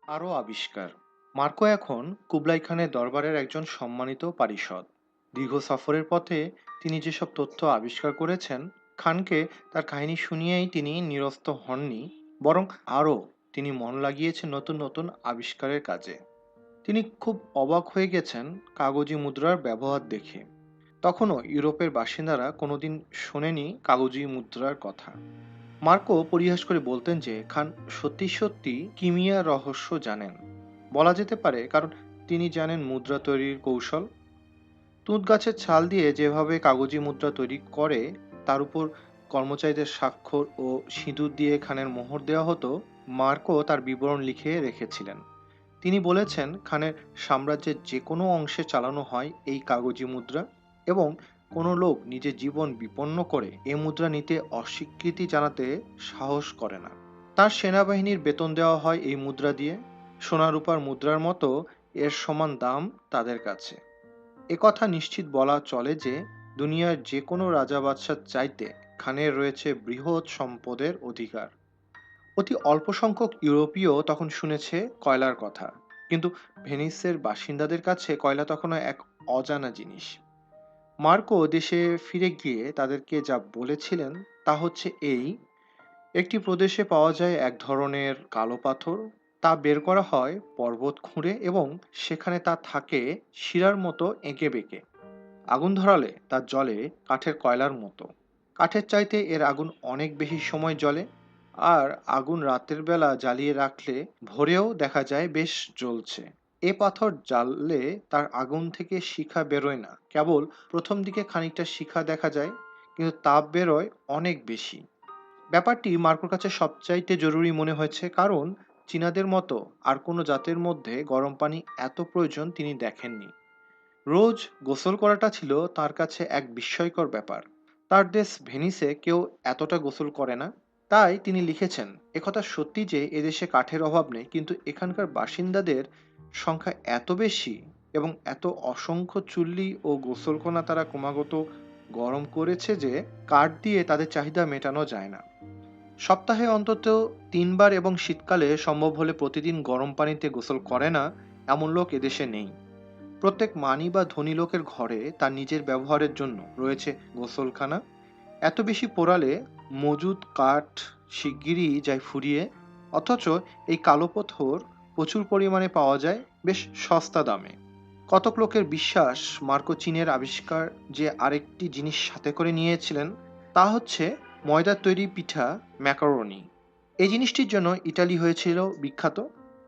আরও আবিষ্কার। মার্কো এখন কুবলাই খানের দরবারের একজন সম্মানিত পারিষদ। দীর্ঘ সফরের পথে তিনি যেসব তথ্য আবিষ্কার করেছেন, খানকে তার কাহিনী শুনিয়েই তিনি নিরস্ত হননি, বরং আরও তিনি মন লাগিয়েছেন নতুন নতুন আবিষ্কারের কাজে। তিনি খুব অবাক হয়ে গেছেন কাগজি মুদ্রার ব্যবহার দেখে। তখনও ইউরোপের বাসিন্দারা কোনোদিন শোনেনি কাগজি মুদ্রার কথা। মার্কো পরিহাস করে বলতেন যে খান সত্যি সত্যি কিমিয়ার রহস্য জানেন। বলা যেতে পারে কারণ তিনি জানেন মুদ্রা তৈরির কৌশল। তুঁত গাছের ছাল দিয়ে যেভাবে কাগজি মুদ্রা তৈরি করে, তার উপর কর্মচারীদের স্বাক্ষর ও সিঁদুর দিয়ে খানের মোহর দেওয়া হতো, মার্কো তার বিবরণ লিখে রেখেছিলেন। তিনি বলেছেন খানের সাম্রাজ্যের যে কোনো অংশে চালানো হয় এই কাগজি মুদ্রা, এবং কোনো লোক নিজের জীবন বিপন্ন করে এ মুদ্রা নিতে অস্বীকৃতি জানাতে সাহস করে না। তার সেনাবাহিনীর বেতন দেওয়া হয় এই মুদ্রা দিয়ে। সোনা রূপার মুদ্রার মতো এর সমান দাম তাদের কাছে। একথা নিশ্চিত বলা চলে যে দুনিয়ার যে কোনো রাজা বাদশার চাইতে খানের রয়েছে বৃহৎ সম্পদের অধিকার। অতি অল্প সংখ্যক ইউরোপীয় তখন শুনেছে কয়লার কথা, কিন্তু ভেনিসের বাসিন্দাদের কাছে কয়লা তখনও এক অজানা জিনিস। মার্কো দেশে ফিরে গিয়ে তাদেরকে যা বলেছিলেন তা হচ্ছে এই: একটি প্রদেশে পাওয়া যায় এক ধরনের কালো পাথর। তা বের করা হয় পর্বত খুঁড়ে, এবং সেখানে তা থাকে শিরার মতো এঁকে বেঁকে। আগুন ধরালে তা জ্বলে কাঠের কয়লার মতো। কাঠের চাইতে এর আগুন অনেক বেশি সময় জ্বলে, আর আগুন রাতের বেলা জ্বালিয়ে রাখলে ভোরেও দেখা যায় বেশ জ্বলছে। এ পাথর জ্বাললে তার আগুন থেকে শিখা বেরোয় না, কেবল প্রথম দিকে খানিকটা শিখা দেখা যায়, কিন্তু তাপ বেরোয় অনেক বেশি। ব্যাপারটি মার্কোর কাছে সবচাইতে জরুরি মনে হয়েছে, কারণ চীনাদের মতো আর কোনো জাতের মধ্যে গরম পানি এত প্রয়োজন তিনি দেখেননি। রোজ গোসল করাটা ছিল তার কাছে এক বিস্ময়কর ব্যাপার। তার দেশ ভেনিসে কেউ এতটা গোসল করে না। তাই তিনি লিখেছেন, একথা সত্যি যে এদেশে কাঠের অভাব নেই, কিন্তু এখানকার বাসিন্দাদের সংখ্যা এত বেশি এবং এত অসংখ্য চুল্লি ও গোসলখানা তারা ক্রমাগত গরম করেছে যে কাঠ দিয়ে তাদের চাহিদা মেটানো যায় না। সপ্তাহে অন্তত 3 বার এবং শীতকালে সম্ভব হলে প্রতিদিন গরম পানিতে গোসল করে না এমন লোক এদেশে নেই। প্রত্যেক মানি বা ধনী লোকের ঘরে তার নিজের ব্যবহারের জন্য রয়েছে গোসলখানা। এত বেশি পোড়ালে মজুদ কাঠ শিগগিরই যায় ফুরিয়ে। অথচ এই কালো পাথর প্রচুর পরিমাণে পাওয়া যায় বেশ সস্তা দামে। কতক লোকের বিশ্বাস মার্কো চীনের আবিষ্কার যে আরেকটি জিনিস সাথে করে নিয়েছিলেন, তা হচ্ছে ময়দার তৈরি পিঠা, ম্যাকারোনি। এই জিনিসটির জন্য ইটালি হয়েছিল বিখ্যাত।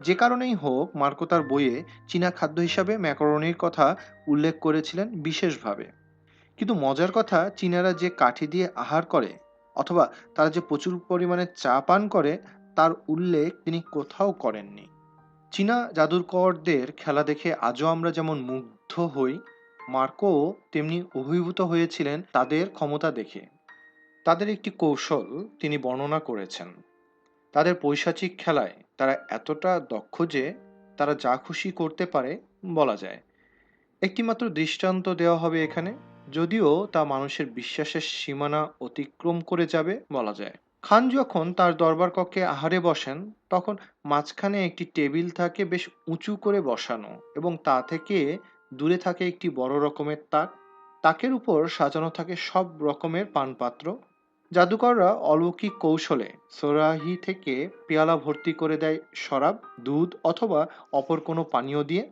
যে কারণেই হোক, মার্কো তার বইয়ে চীনা খাদ্য হিসাবে ম্যাকারোনির কথা উল্লেখ করেছিলেন বিশেষভাবে। কিন্তু মজার কথা, চীনারা যে কাঠি দিয়ে আহার করে, অথবা তারা যে প্রচুর পরিমাণে চা পান করে, তার উল্লেখ তিনি কোথাও করেননি। চীনা জাদুকরদের খেলা দেখে আজও আমরা যেমন মুগ্ধ হই, মার্কোও তেমনি অভিভূত হয়েছিলেন তাদের ক্ষমতা দেখে। তাদের একটি কৌশল তিনি বর্ণনা করেছেন। তাদের পৈশাচিক খেলায় তারা এতটা দক্ষ যে তারা যা খুশি করতে পারে, বলা যায়। একটিমাত্র দৃষ্টান্ত দেওয়া হবে এখানে, যদিও তা মানুষের বিশ্বাসের সীমানা অতিক্রম করে যাবে, বলা যায়। খান যখন তার দরবার কক্ষে আহারে বসেন, তখন মাঝখানে একটি টেবিল থাকে বেশ উঁচু করে বসানো, এবং তা থেকে দূরে থাকে একটি বড় রকমের তাক। তাকের উপর সাজানো থাকে সব রকমের পানপাত্র। জাদুকররা অলৌকিক কৌশলে সোরাহি থেকে পেয়ালা ভর্তি করে দেয় শরাব, দুধ অথবা অপর কোনো পানীয় দিয়ে।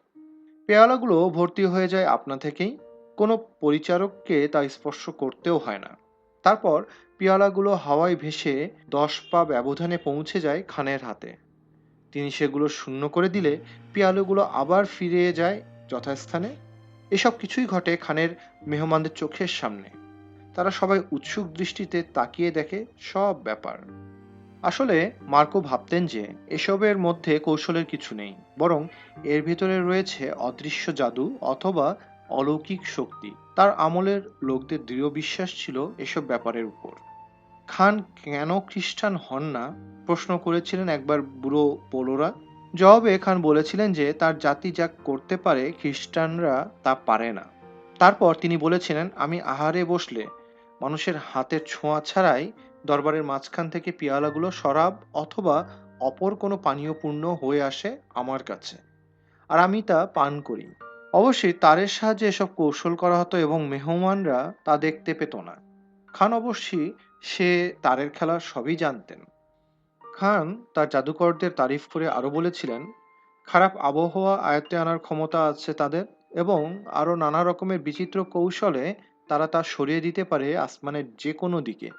পেয়ালাগুলো ভর্তি হয়ে যায় আপনা থেকেই, কোনো পরিচারককে তা স্পর্শ করতেও হয় না। তারপর পেয়ালাগুলো হাওয়ায় ভেসে 10 পা ব্যবধানে পৌঁছে যায় খানের হাতে। তিনি সেগুলো শূন্য করে দিলে পেয়ালাগুলো আবার ফিরে যায় যথাস্থানে। এসব কিছুই ঘটে খানের মেহমানদের চোখের সামনে। তারা সবাই উৎসুক দৃষ্টিতে তাকিয়ে দেখে সব ব্যাপার। আসলে মার্কো ভাবতেন যে এসবের মধ্যে কৌশলের কিছু নেই, বরং এর ভেতরে রয়েছে অদৃশ্য জাদু অথবা অলৌকিক শক্তি। তার আমলের লোকদের দৃঢ় বিশ্বাস ছিল এসব ব্যাপারের উপর। খান কেন খ্রিস্টান হন না প্রশ্ন করেছিলেন একবার বুড়ো পোলোরা। জবাবে খান বলেছিলেন যে তার জাতি যা করতে পারে খ্রিস্টানরা তা পারে না। তারপর তিনি বলেছিলেন, আমি আহারে বসলে মানুষের হাতের ছোঁয়া ছাড়াই দরবারের মাঝখান থেকে পিয়ালাগুলো শরাব অথবা অপর কোনো পানীয় পূর্ণ হয়ে আসে আমার কাছে, আর আমি তা পান করি। অবশ্যই তারের সাহায্যে এসব কৌশল করা হতো এবং মেহমানরা তা দেখতে পেত না। খান অবশ্যই সে তারের খেলা সবই জানতেন। খান তার জাদুকরদের তারিফ করে আরো বলেছিলেন, খারাপ আবহাওয়া আয়ত্তে আনার ক্ষমতা আছে তাদের, এবং আরো নানা রকমের বিচিত্র কৌশলে তারা তা সরিয়ে দিতে পারে আসমানের যে কোনো দিকে।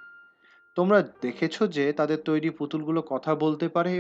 তোমরা দেখেছো যে তাদের তৈরি পুতুলগুলো কথা বলতে পারে